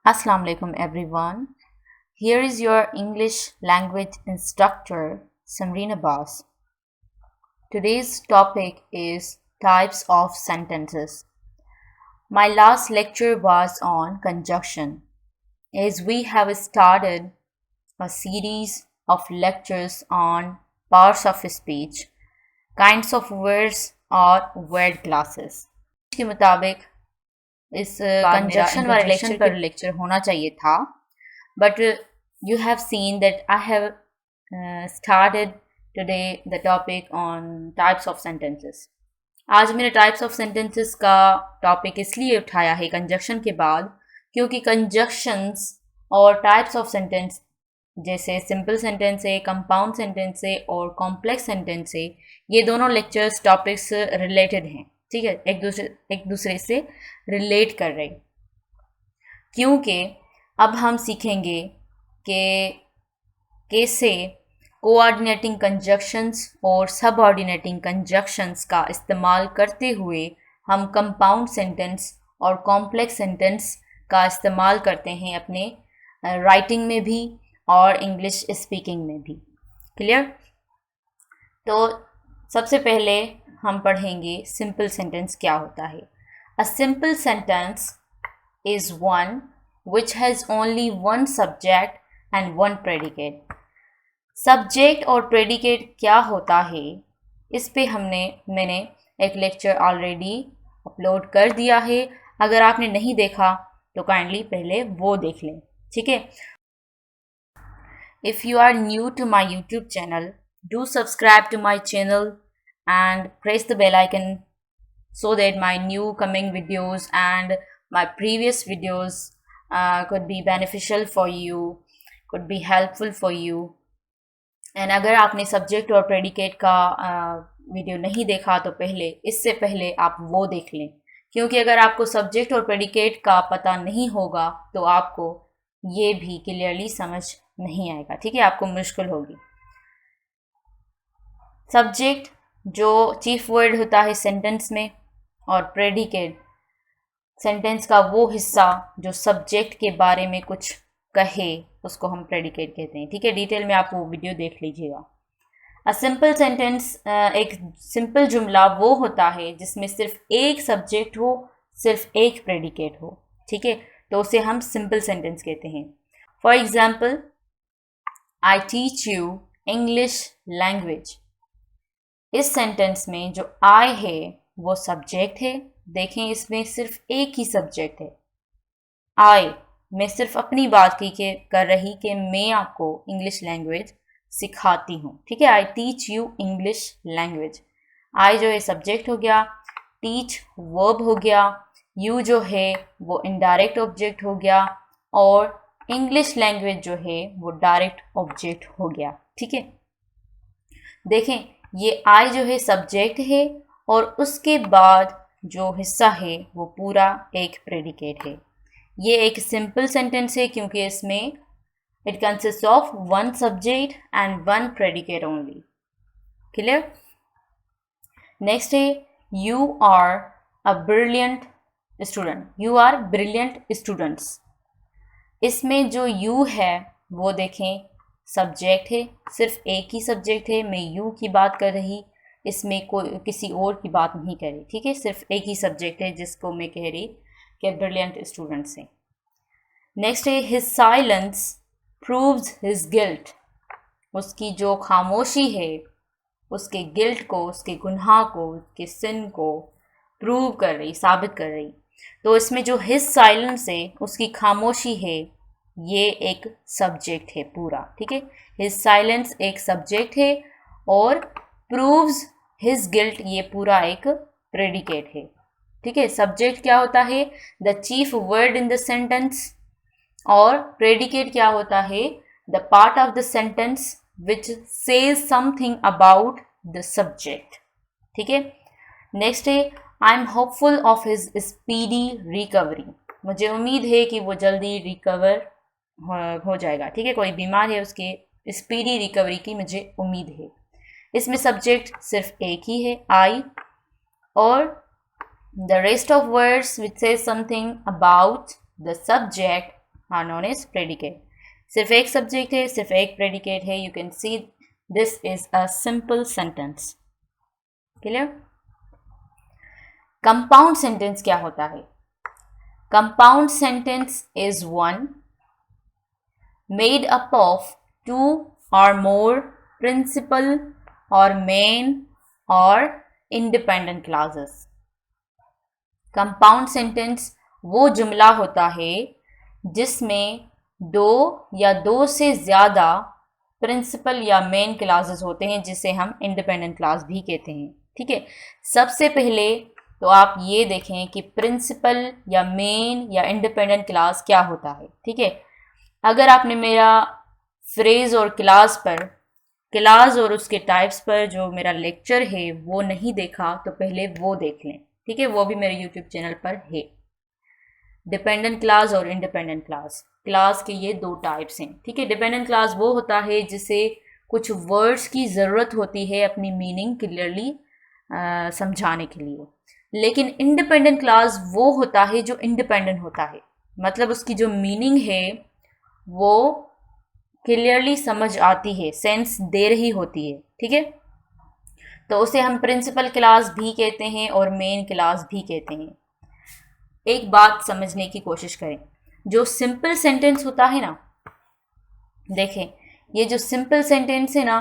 Assalamu alaikum everyone. Here is your English language instructor Samreen Abbas. Today's topic is types of sentences. My last lecture was on conjunction. As we have started a series of lectures on parts of speech, kinds of words or word classes. के मुताबिक इस conjunction वाले lecture का lecture होना चाहिए था but you have seen that I have started today the topic on types of sentences. आज मैंने टाइप्स ऑफ सेंटेंसेस का टॉपिक इसलिए उठाया है कंजक्शन के बाद क्योंकि कंजक्शंस और टाइप्स ऑफ सेंटेंस जैसे सिंपल सेंटेंस है, कंपाउंड सेंटेंस है और कॉम्प्लेक्स सेंटेंस है, ये दोनों लेक्चर्स टॉपिक्स रिलेटेड हैं। ठीक है, एक दूसरे से रिलेट कर रहे, क्योंकि अब हम सीखेंगे कि कैसे कोऑर्डिनेटिंग कंजक्शंस और सबऑर्डिनेटिंग कंजक्शंस का इस्तेमाल करते हुए हम कंपाउंड सेंटेंस और कॉम्प्लेक्स सेंटेंस का इस्तेमाल करते हैं अपने राइटिंग में भी और इंग्लिश स्पीकिंग में भी। क्लियर? तो सबसे पहले हम पढ़ेंगे सिंपल सेंटेंस क्या होता है। अ simple sentence is one which has only one subject and one predicate. Subject और प्रेडिकेट क्या होता है, इस पे मैंने एक लेक्चर ऑलरेडी अपलोड कर दिया है। अगर आपने नहीं देखा तो काइंडली पहले वो देख लें। ठीक है, if you are new to my YouTube channel, do subscribe to my channel and press the bell icon so that my new coming videos and my previous videos could be beneficial for you, could be helpful for you. and अगर आपने subject और predicate का video नहीं देखा तो इससे पहले आप वो देख लें, क्योंकि अगर आपको सब्जेक्ट और प्रेडिकेट का पता नहीं होगा तो आपको ये भी क्लियरली समझ नहीं आएगा। ठीक है, आपको मुश्किल होगी। सब्जेक्ट जो चीफ वर्ड होता है सेंटेंस में, और प्रेडिकेट सेंटेंस का वो हिस्सा जो सब्जेक्ट के बारे में कुछ कहे, उसको हम प्रेडिकेट कहते हैं। ठीक है, डिटेल में आप वो वीडियो देख लीजिएगा। अ सिंपल सेंटेंस, एक सिंपल जुमला वो होता है जिसमें सिर्फ एक सब्जेक्ट हो, सिर्फ एक प्रेडिकेट हो। ठीक है, तो उसे हम सिंपल सेंटेंस कहते हैं। For example, I teach you English language. इस सेंटेंस में जो आई है वो सब्जेक्ट है। देखें, इसमें सिर्फ एक ही सब्जेक्ट है, आई। मैं सिर्फ अपनी बात कर रही कि मैं आपको इंग्लिश लैंग्वेज सिखाती हूँ। ठीक है, I teach you English language. I जो है सब्जेक्ट हो गया, टीच वर्ब हो गया, यू जो है वो इनडायरेक्ट ऑब्जेक्ट हो गया और इंग्लिश लैंग्वेज जो है वो डायरेक्ट ऑब्जेक्ट हो गया। ठीक है, देखें ये आई जो है सब्जेक्ट है और उसके बाद जो हिस्सा है वो पूरा एक प्रेडिकेट है। ये एक सिंपल सेंटेंस है क्योंकि इसमें it consist of one subject and one predicate only. Clear? Next है you are a brilliant student. You are brilliant students. इसमें जो यू है वो देखें सब्जेक्ट है, सिर्फ एक ही सब्जेक्ट है। मैं यू की बात कर रही, इसमें कोई किसी और की बात नहीं कर रही। ठीक है, सिर्फ एक ही सब्जेक्ट है जिसको मैं कह रही कि ब्रिलियंट स्टूडेंट्स हैं। नेक्स्ट है his silence proves his guilt. उसकी जो खामोशी है उसके गिल्ट को, उसके गुनाह को, उसके सिन को प्रूव कर रही, साबित कर रही। तो इसमें जो हिज साइलेंस है, उसकी खामोशी है, ये एक सब्जेक्ट है पूरा। ठीक है, हिज साइलेंस एक सब्जेक्ट है और प्रूव्स हिज गिल्ट ये पूरा एक प्रेडिकेट है। ठीक है, सब्जेक्ट क्या होता है? The chief word in the sentence, और प्रेडिकेट क्या होता है? The part of the sentence which says something about the subject. ठीक है, नेक्स्ट है I am hopeful of his speedy recovery. मुझे उम्मीद है कि वो जल्दी रिकवर हो जाएगा। ठीक है, कोई बीमार है, उसके स्पीडी रिकवरी की मुझे उम्मीद है। इसमें सब्जेक्ट सिर्फ एक ही है, आई, और the rest of words which say something about the subject are known as predicate. सिर्फ एक सब्जेक्ट है, सिर्फ एक प्रेडिकेट है। You can see this is a simple sentence. Clear? Compound sentence क्या होता है? Compound sentence is one made up of two or more principal or main or independent clauses। Compound sentence वो जुमला होता है जिसमें दो या दो से ज़्यादा प्रिंसिपल या मेन क्लासेस होते हैं, जिसे हम इंडिपेंडेंट क्लास भी कहते हैं। ठीक है, सबसे पहले तो आप ये देखें कि प्रिंसिपल या मेन या इंडिपेंडेंट क्लास क्या होता है। ठीक है, अगर आपने मेरा फ्रेज और क्लास और उसके टाइप्स पर जो मेरा लेक्चर है वो नहीं देखा तो पहले वो देख लें। ठीक है, वो भी मेरे यूट्यूब चैनल पर है। डिपेंडेंट क्लास और इंडिपेंडेंट क्लास के ये दो टाइप्स हैं। ठीक है, डिपेंडेंट क्लास वो होता है जिसे कुछ वर्ड्स की ज़रूरत होती है अपनी मीनिंग क्लियरली समझाने के लिए, लेकिन इंडिपेंडेंट क्लास वो होता है जो इंडिपेंडेंट होता है, मतलब उसकी जो मीनिंग है वो क्लियरली समझ आती है, सेंस दे रही होती है। ठीक है, तो उसे हम प्रिंसिपल क्लास भी कहते हैं और मेन क्लास भी कहते हैं। एक बात समझने की कोशिश करें, जो सिंपल सेंटेंस होता है ना, देखें ये जो सिंपल सेंटेंस है ना,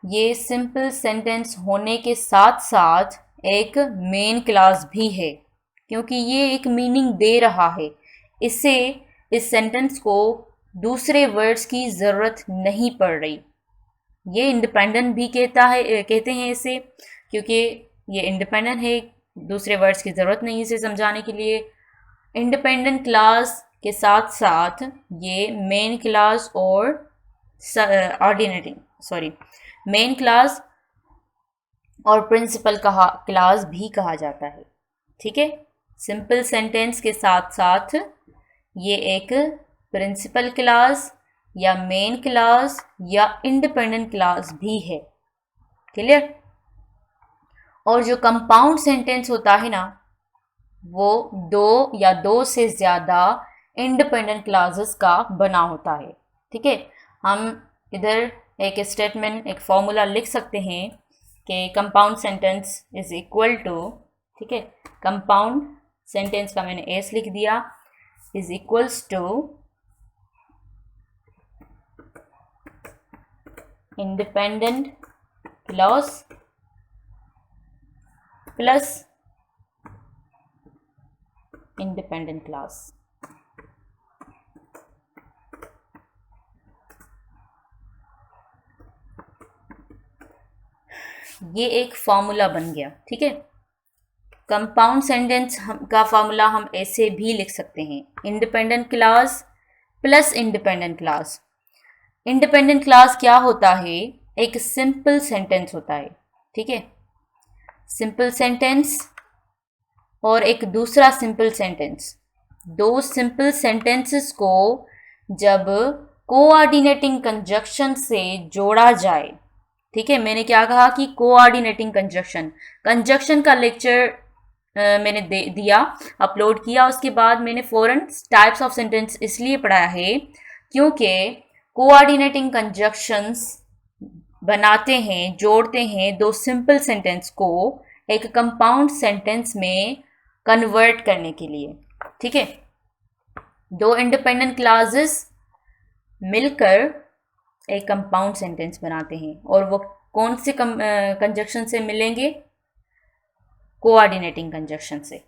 ये सिंपल सेंटेंस होने के साथ साथ एक मेन क्लास भी है, क्योंकि ये एक मीनिंग दे रहा है। इससे इस सेंटेंस को दूसरे वर्ड्स की ज़रूरत नहीं पड़ रही। ये इंडिपेंडेंट भी कहते हैं इसे, क्योंकि ये इंडिपेंडेंट है, दूसरे वर्ड्स की ज़रूरत नहीं इसे समझाने के लिए। इंडिपेंडेंट क्लास के साथ साथ ये मेन क्लास और मेन क्लास और प्रिंसिपल क्लास भी कहा जाता है। ठीक है, सिंपल सेंटेंस के साथ साथ ये एक प्रिंसिपल क्लास या मेन क्लास या इंडिपेंडेंट क्लास भी है। क्लियर? और जो कंपाउंड सेंटेंस होता है ना, वो दो या दो से ज़्यादा इंडिपेंडेंट क्लासेस का बना होता है। ठीक है, हम इधर एक स्टेटमेंट, एक फॉर्मूला लिख सकते हैं कि compound sentence is equal to, ठीक है, कंपाउंड सेंटेंस का मैंने एस लिख दिया, is equals to independent clause plus independent clause. ये एक फॉर्मूला बन गया। ठीक है, कंपाउंड सेंटेंस का फॉर्मूला हम ऐसे भी लिख सकते हैं, independent class plus independent class. Independent class क्या होता है? एक सिंपल सेंटेंस होता है। ठीक है, सिंपल सेंटेंस और एक दूसरा सिंपल सेंटेंस, दो सिंपल सेंटेंसेस को जब कोऑर्डिनेटिंग कंजक्शन से जोड़ा जाए। ठीक है, मैंने क्या कहा कि कोऑर्डिनेटिंग कंजक्शन का लेक्चर मैंने दिया, अपलोड किया, उसके बाद मैंने फॉरन टाइप्स ऑफ सेंटेंस इसलिए पढ़ाया है क्योंकि कोऑर्डिनेटिंग कंजक्शंस बनाते हैं, जोड़ते हैं दो सिंपल सेंटेंस को एक कंपाउंड सेंटेंस में कन्वर्ट करने के लिए। ठीक है, दो इंडिपेंडेंट क्लासेस मिलकर एक कंपाउंड सेंटेंस बनाते हैं, और वो कौन से कंजक्शन से मिलेंगे? कोऑर्डिनेटिंग कंजक्शन से।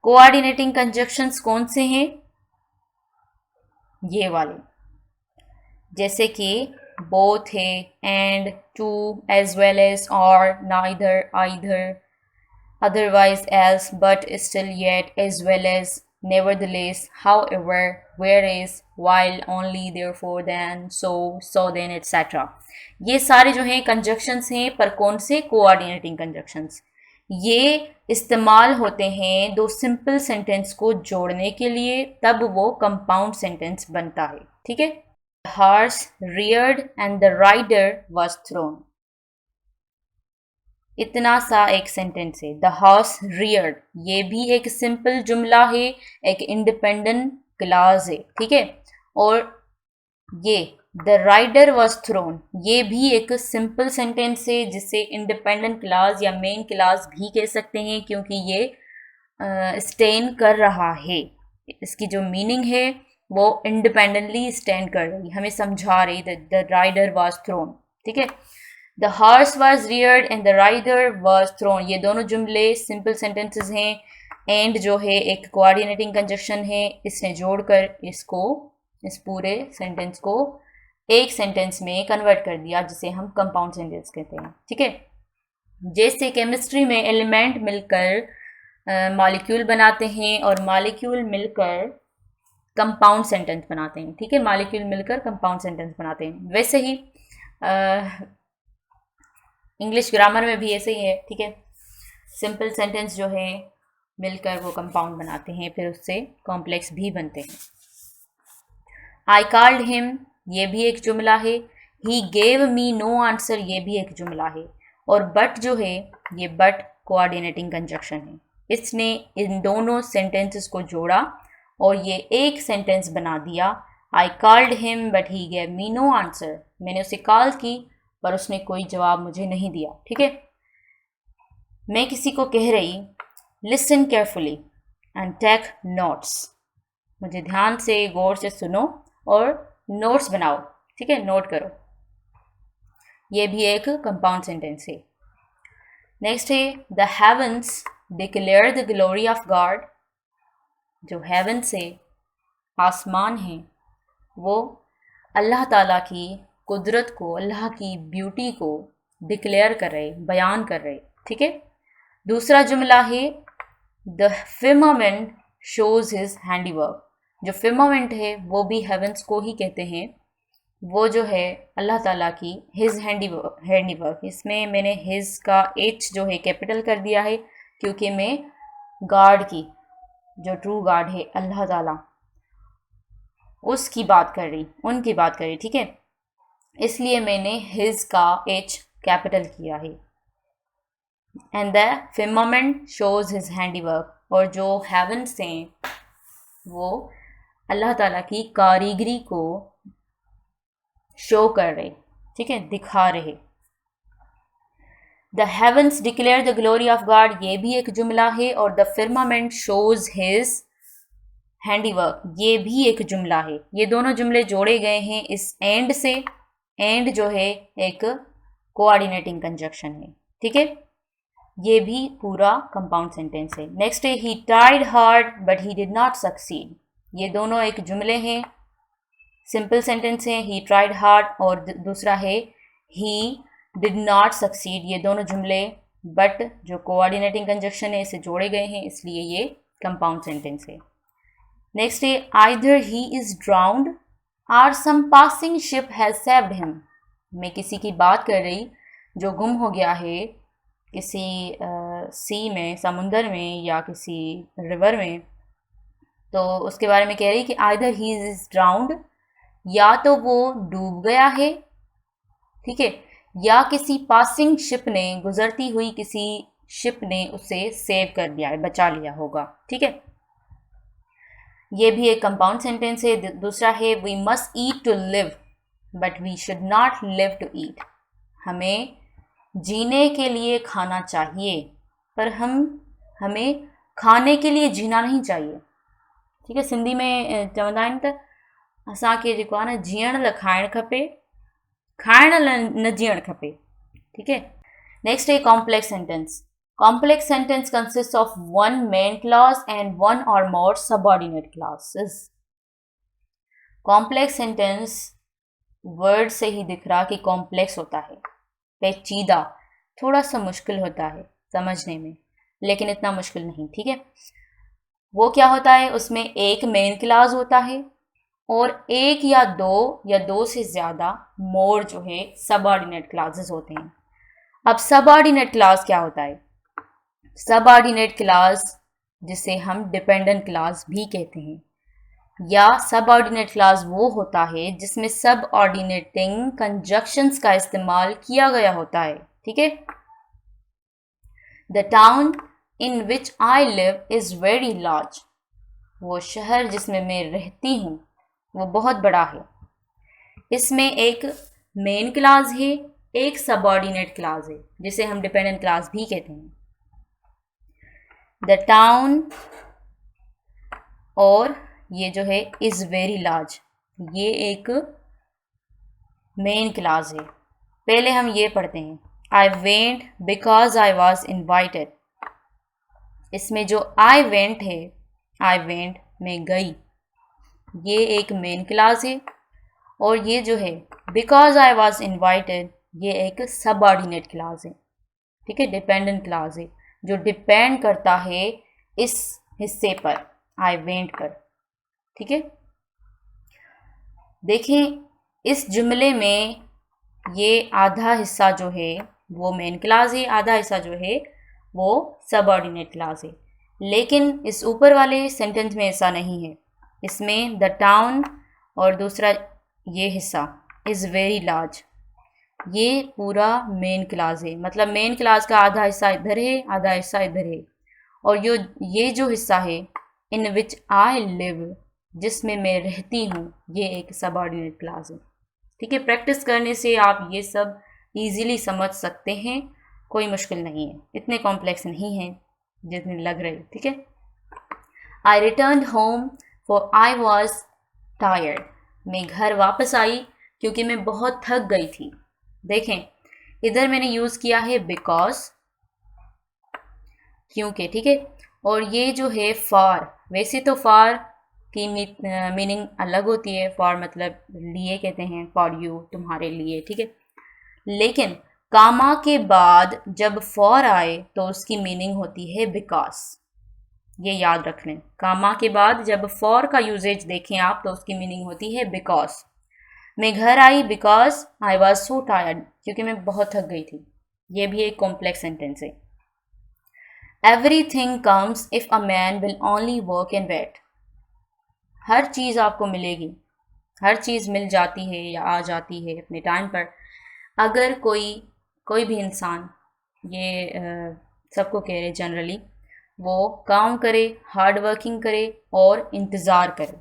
कोऑर्डिनेटिंग कंजक्शंस कौन से हैं? ये वाले, जैसे कि बोथ है, and, too, as well as, और, neither, either, otherwise, else, but, still, yet, as well as, nevertheless, however, whereas, while, only, therefore, then, so then, etc. ये सारे जो हैं कंजक्शंस हैं, पर कौन से? Coordinating conjunctions. ये इस्तेमाल होते हैं दो सिंपल सेंटेंस को जोड़ने के लिए, तब वो कंपाउंड सेंटेंस बनता है। ठीक है, The horse reared and the rider was thrown। इतना सा एक सेंटेंस है, द हॉर्स रियर्ड, ये भी एक सिंपल जुमला है, एक इंडिपेंडेंट क्लास है। ठीक है, और ये द राइडर वॉज थ्रोन, ये भी एक सिंपल सेंटेंस है जिसे इंडिपेंडेंट क्लास या मेन क्लास भी कह सकते हैं, क्योंकि ये स्टैंड कर रहा है। इसकी जो मीनिंग है वो इंडिपेंडेंटली स्टैंड कर रही, हमें समझा रही। द राइडर वॉज थ्रोन, ठीक है। The horse was reared and the rider was thrown, ये दोनों जुमले सिंपल सेंटेंसेस हैं। एंड जो है एक कोऑर्डिनेटिंग कंजक्शन है, इसने जोड़कर इस पूरे सेंटेंस को एक सेंटेंस में कन्वर्ट कर दिया, जिसे हम कंपाउंड सेंटेंस कहते हैं, ठीक है। जैसे केमिस्ट्री में एलिमेंट मिलकर मॉलिक्यूल बनाते हैं और मॉलिक्यूल मिलकर कंपाउंड सेंटेंस बनाते हैं, ठीक है। मॉलिक्यूल मिलकर कंपाउंड सेंटेंस बनाते हैं, वैसे ही इंग्लिश ग्रामर में भी ऐसे ही है, ठीक है। सिंपल सेंटेंस जो है मिलकर वो कंपाउंड बनाते हैं, फिर उससे कॉम्प्लेक्स भी बनते हैं। आई कॉल्ड हिम, ये भी एक जुमला है। He gave me know answer, ये भी एक जुमला है। और बट जो है, ये बट कोऑर्डिनेटिंग कंजक्शन है। इसने इन दोनों सेंटेंसेस को जोड़ा और ये एक सेंटेंस बना दिया। I called him but he gave me know answer, मैंने उसे कॉल की पर उसने कोई जवाब मुझे नहीं दिया, ठीक है। मैं किसी को कह रही, listen carefully and take notes, मुझे ध्यान से गौर से सुनो और नोट्स बनाओ, ठीक है, नोट करो। ये भी एक कंपाउंड सेंटेंस है। नेक्स्ट है the heavens declare the glory of God, जो हेवंस है, आसमान है, वो अल्लाह ताला की कुदरत को, अल्लाह की ब्यूटी को डिक्लेयर कर रहे, बयान कर रहे, ठीक है। दूसरा जुमला है the firmament shows his handiwork, जो फिर्मामेंट है वो भी हेवंस को ही कहते हैं। वो जो है अल्लाह ताला की हिज हैंडीवर्क, इसमें मैंने हिज का एच जो है कैपिटल कर दिया है, क्योंकि मैं गॉड की, जो ट्रू गॉड है अल्लाह ताला, उसकी बात कर रही, उनकी बात कर रही, ठीक है। इसलिए मैंने हिज का एच कैपिटल किया है। And the firmament shows his handiwork, और जो हेवंस हैं वो अल्लाह ताला की कारीगरी को शो कर रहे, ठीक है, दिखा रहे। The heavens declare the glory of God, ये भी एक जुमला है। और the firmament shows his handiwork, ये भी एक जुमला है। ये दोनों जुमले जोड़े गए हैं इस एंड से। एंड जो है एक कोऑर्डिनेटिंग कंजक्शन है, ठीक है। ये भी पूरा कंपाउंड सेंटेंस है। नेक्स्ट है he tried hard but he did not succeed, ये दोनों एक जुमले हैं, सिंपल सेंटेंस है। ही ट्राइड हार्ड और दूसरा है ही डिड नॉट सक्सीड, ये दोनों जुमले बट जो कोऑर्डिनेटिंग कंजक्शन है इसे जोड़े गए हैं, इसलिए ये कंपाउंड सेंटेंस है। नेक्स्ट है आइदर ही इज ड्राउंड और some passing ship has saved him, मैं किसी की बात कर रही जो गुम हो गया है किसी सी में, समुंदर में या किसी रिवर में, तो उसके बारे में कह रही कि आइदर ही इज ड्राउंड, या तो वो डूब गया है, ठीक है, या किसी पासिंग शिप ने, गुजरती हुई किसी शिप ने उसे सेव कर लिया है, बचा लिया होगा, ठीक है। ये भी एक कंपाउंड सेंटेंस है। दूसरा है we must eat to live but we should not live to eat, हमें जीने के लिए खाना चाहिए पर हमें खाने के लिए जीना नहीं चाहिए, ठीक है। सिंधी में चवंदा आहिनि त असांखे जेको आहे न जीअण लाइ खाइणु खपे, खाइण लाइ न जीअणु खपे, ठीक है। नेक्स्ट है complex sentence. Complex sentence consists of one main clause and one or more subordinate clauses. Complex sentence word से ही दिख रहा कि complex होता है, पेचीदा, थोड़ा सा मुश्किल होता है समझने में, लेकिन इतना मुश्किल नहीं, ठीक है। वो क्या होता है, उसमें एक मेन क्लास होता है और एक या दो से ज़्यादा मोर जो है सबऑर्डिनेट क्लासेस होते हैं। अब सबऑर्डिनेट क्लास क्या होता है? सबऑर्डिनेट क्लास, जिसे हम डिपेंडेंट क्लास भी कहते हैं, या सबऑर्डिनेट क्लास वो होता है जिसमें सबऑर्डिनेटिंग कंजक्शंस का इस्तेमाल किया गया होता है, ठीक है। The town in which I live is very large, वो शहर जिसमें मैं रहती हूँ वो बहुत बड़ा है। इसमें एक मेन क्लास है, एक सबऑर्डिनेट क्लास है, जिसे हम डिपेंडेंट क्लास भी कहते हैं। द टाउन, और ये जो है इज़ वेरी लार्ज, ये एक मेन क्लास है। पहले हम ये पढ़ते हैं, I went because I was invited. इसमें जो आई वेंट है, आई वेंट में गई, ये एक मेन क्लास है। और ये जो है बिकॉज आई वॉज इन्वाइटेड, ये एक सबऑर्डिनेट क्लास है। ठीक है, डिपेंडेंट क्लास है जो डिपेंड करता है इस हिस्से पर, आई वेंट पर। ठीक है, देखें इस जुमले में ये आधा हिस्सा जो है वो मेन क्लास है, आधा हिस्सा जो है वो सबऑर्डिनेट क्लास है। लेकिन इस ऊपर वाले सेंटेंस में ऐसा नहीं है। इसमें द टाउन और दूसरा ये हिस्सा इज़ वेरी लार्ज, ये पूरा मेन क्लास है। मतलब मेन क्लास का आधा हिस्सा इधर है, आधा हिस्सा इधर है। और ये जो हिस्सा है, इन विच आई लिव, जिसमें मैं रहती हूँ, ये एक सबऑर्डिनेट क्लास है। ठीक है, प्रैक्टिस करने से आप ये सब इजीली समझ सकते हैं, कोई मुश्किल नहीं है, इतने कॉम्प्लेक्स नहीं है जितने लग रहे। ठीक है, I return home for I was tired. मैं घर वापस आई क्योंकि मैं बहुत थक गई थी। देखें इधर मैंने यूज़ किया है बिकॉज, क्योंकि। ठीक है, और ये जो है फॉर, वैसे तो फॉर की मीनिंग अलग होती है। फॉर मतलब लिए कहते हैं, फॉर यू, तुम्हारे लिए। ठीक है, लेकिन कामा के बाद जब फॉर आए तो उसकी मीनिंग होती है बिकॉज। ये याद रख लें, कामा के बाद जब फॉर का यूजेज देखें आप तो उसकी मीनिंग होती है बिकॉज। मैं घर आई because I was so tired, क्योंकि मैं बहुत थक गई थी। ये भी एक कॉम्प्लेक्स सेंटेंस है। Everything comes if a man will only work and wait. हर चीज़ आपको मिलेगी, हर चीज़ मिल जाती है या आ जाती है अपने टाइम पर, अगर कोई भी इंसान, ये सबको कह रहे जनरली, वो काम करे, हार्ड वर्किंग करे और इंतज़ार करे।